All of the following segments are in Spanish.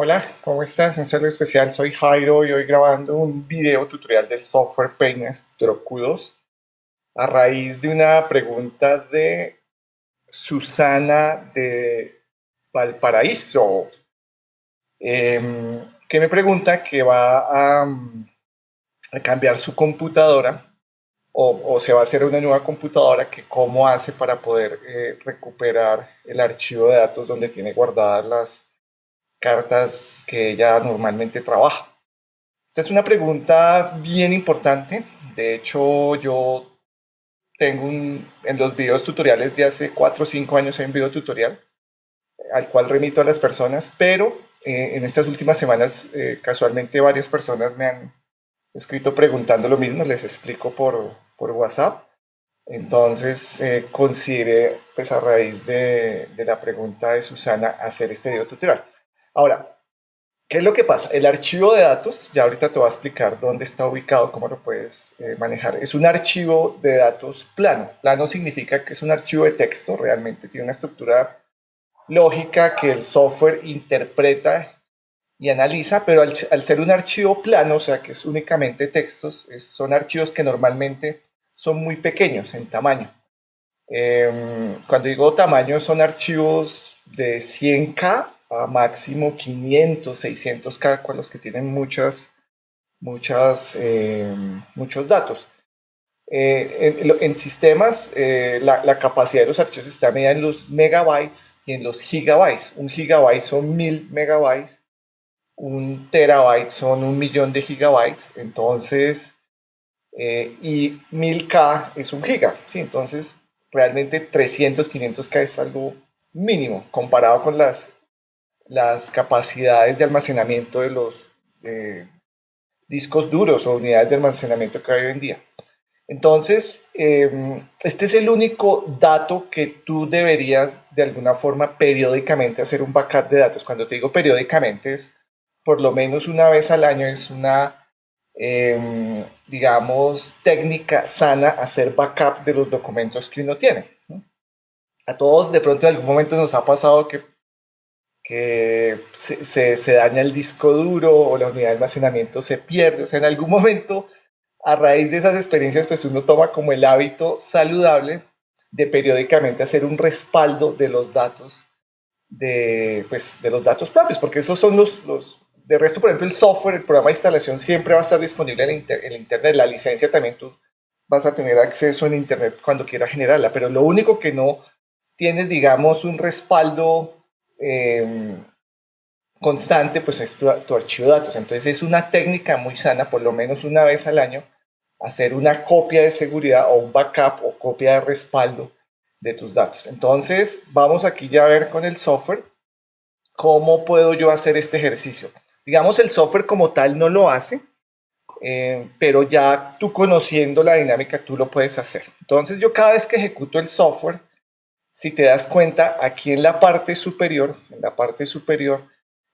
Hola, ¿cómo estás? Un saludo especial, soy Jairo y hoy grabando un video tutorial del software Paint Stroke 2 a raíz de una pregunta de Susana de Valparaíso, que me pregunta que a cambiar su computadora o se va a hacer una nueva computadora, que cómo hace para poder recuperar el archivo de datos donde tiene guardadas las cartas que ella normalmente trabaja. Esta es una pregunta bien importante. De hecho, yo en los videos tutoriales de hace 4 o 5 años hay un video tutorial al cual remito a las personas, pero en estas últimas semanas casualmente varias personas me han escrito preguntando lo mismo, les explico por WhatsApp. Entonces consideré, pues a raíz de la pregunta de Susana, hacer este video tutorial. Ahora, ¿qué es lo que pasa? El archivo de datos, ya ahorita te voy a explicar dónde está ubicado, cómo lo puedes manejar. Es un archivo de datos plano. Plano significa que es un archivo de texto, realmente tiene una estructura lógica que el software interpreta y analiza, pero al ser un archivo plano, o sea que es únicamente textos, son archivos que normalmente son muy pequeños en tamaño. Cuando digo tamaño, son archivos de 100K a máximo 500, 600K, con los que tienen muchos datos. En sistemas, la capacidad de los archivos está medida en los megabytes y en los gigabytes. Un gigabyte son 1000 megabytes, un terabyte son 1 millón de gigabytes, entonces, y 1000K es un giga, ¿sí? Entonces, realmente 300, 500K es algo mínimo comparado con las capacidades de almacenamiento de los discos duros o unidades de almacenamiento que hay hoy en día. Entonces, este es el único dato que tú deberías de alguna forma periódicamente hacer un backup de datos. Cuando te digo periódicamente es por lo menos una vez al año, es una, digamos, técnica sana hacer backup de los documentos que uno tiene, ¿no? A todos de pronto en algún momento nos ha pasado que se daña el disco duro o la unidad de almacenamiento se pierde. O sea, en algún momento, a raíz de esas experiencias, pues uno toma como el hábito saludable de periódicamente hacer un respaldo de los datos, pues, de los datos propios, porque esos son de resto, por ejemplo, el software, el programa de instalación siempre va a estar disponible en Internet. La licencia también tú vas a tener acceso en Internet cuando quieras generarla, pero lo único que no tienes, digamos, un respaldo eh, constante, pues es tu archivo de datos. Entonces es una técnica muy sana, por lo menos una vez al año, hacer una copia de seguridad o un backup o copia de respaldo de tus datos. Entonces vamos aquí ya a ver con el software cómo puedo yo hacer este ejercicio. Digamos, el software como tal no lo hace, pero ya tú conociendo la dinámica tú lo puedes hacer. Entonces yo cada vez que ejecuto el software, si te das cuenta, aquí en la parte superior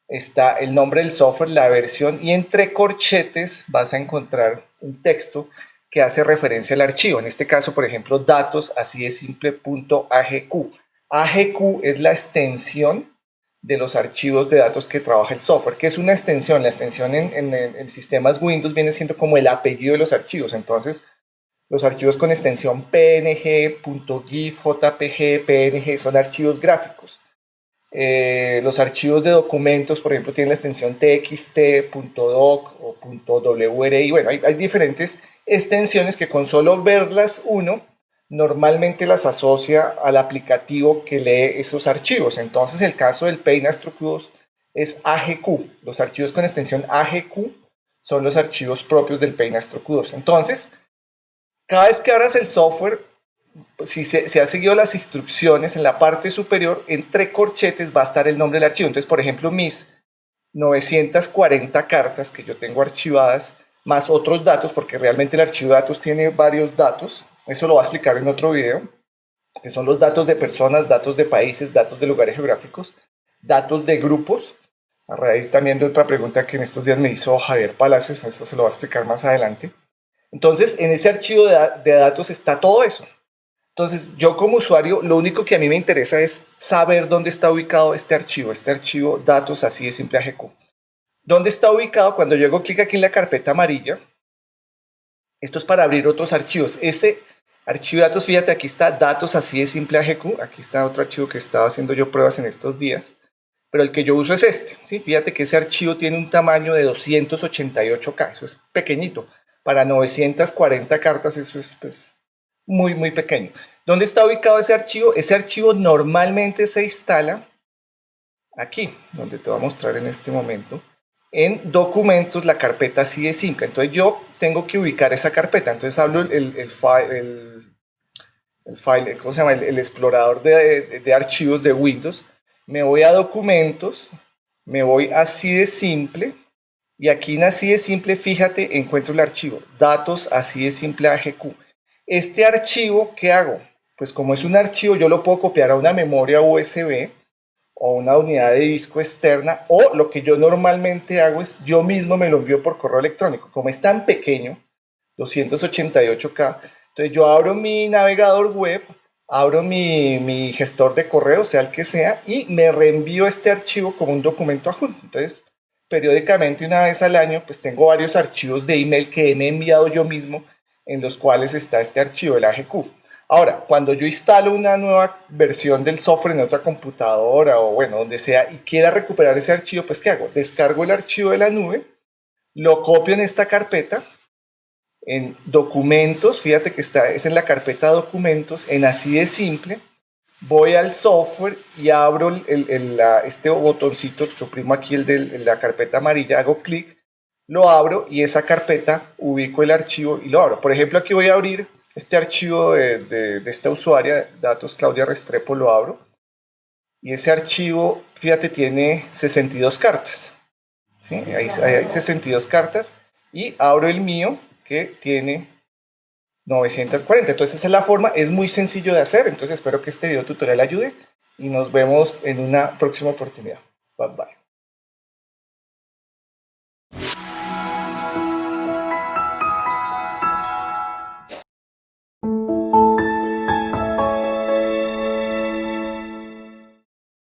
está el nombre del software, la versión, y entre corchetes vas a encontrar un texto que hace referencia al archivo. En este caso, por ejemplo, datos así de simple.agq. AGQ es la extensión de los archivos de datos que trabaja el software. ¿Qué es una extensión? La extensión en sistemas Windows viene siendo como el apellido de los archivos. Entonces, los archivos con extensión PNG, .gif, JPG, PNG son archivos gráficos. Los archivos de documentos, por ejemplo, tienen la extensión TXT, .doc o .wri. Bueno, hay diferentes extensiones que con solo verlas uno normalmente las asocia al aplicativo que lee esos archivos. Entonces, el caso del Paint Stroke 2 es AGQ. Los archivos con extensión AGQ son los archivos propios del Paint Stroke 2. Entonces, cada vez que abras el software, si se ha seguido las instrucciones, en la parte superior, entre corchetes, va a estar el nombre del archivo. Entonces, por ejemplo, mis 940 cartas que yo tengo archivadas, más otros datos, porque realmente el archivo de datos tiene varios datos, eso lo voy a explicar en otro video, que son los datos de personas, datos de países, datos de lugares geográficos, datos de grupos, a raíz también de otra pregunta que en estos días me hizo Javier Palacios, eso se lo voy a explicar más adelante. Entonces, en ese archivo de datos está todo eso. Entonces, yo como usuario, lo único que a mí me interesa es saber dónde está ubicado este archivo datos así de simple AGQ. ¿Dónde está ubicado? Cuando yo hago clic aquí en la carpeta amarilla, esto es para abrir otros archivos. Ese archivo de datos, fíjate, aquí está datos así de simple AGQ. Aquí está otro archivo que estaba haciendo yo pruebas en estos días. Pero el que yo uso es este. ¿Sí? Fíjate que ese archivo tiene un tamaño de 288K. Eso es pequeñito. Para 940 cartas eso es pues, muy, muy pequeño. ¿Dónde está ubicado ese archivo? Ese archivo normalmente se instala aquí, donde te voy a mostrar en este momento, en documentos, la carpeta así de simple. Entonces yo tengo que ubicar esa carpeta. Entonces hablo el file, ¿cómo se llama? El explorador de archivos de Windows. Me voy a documentos, me voy así de simple, y aquí en así de simple, fíjate, encuentro el archivo, datos así de simple AGQ. Este archivo, ¿qué hago? Pues como es un archivo, yo lo puedo copiar a una memoria USB o una unidad de disco externa, o lo que yo normalmente hago es yo mismo me lo envío por correo electrónico. Como es tan pequeño, 288K, entonces yo abro mi navegador web, abro mi gestor de correo, sea el que sea, y me reenvío este archivo como un documento adjunto. Entonces, periódicamente, una vez al año, pues tengo varios archivos de email que me he enviado yo mismo, en los cuales está este archivo, el AGQ. Ahora, cuando yo instalo una nueva versión del software en otra computadora o bueno, donde sea, y quiera recuperar ese archivo, pues ¿qué hago? Descargo el archivo de la nube, lo copio en esta carpeta, en documentos, fíjate que es en la carpeta documentos, en así de simple, voy al software y abro este botoncito, suprimo aquí el de la carpeta amarilla, hago clic, lo abro y esa carpeta ubico el archivo y lo abro. Por ejemplo, aquí voy a abrir este archivo de esta usuaria, datos Claudia Restrepo, lo abro. Y ese archivo, fíjate, tiene 62 cartas. ¿Sí? Hay 62 cartas. Y abro el mío, que tiene 940. Entonces esa es la forma, es muy sencillo de hacer. Entonces espero que este video tutorial ayude y nos vemos en una próxima oportunidad. Bye bye.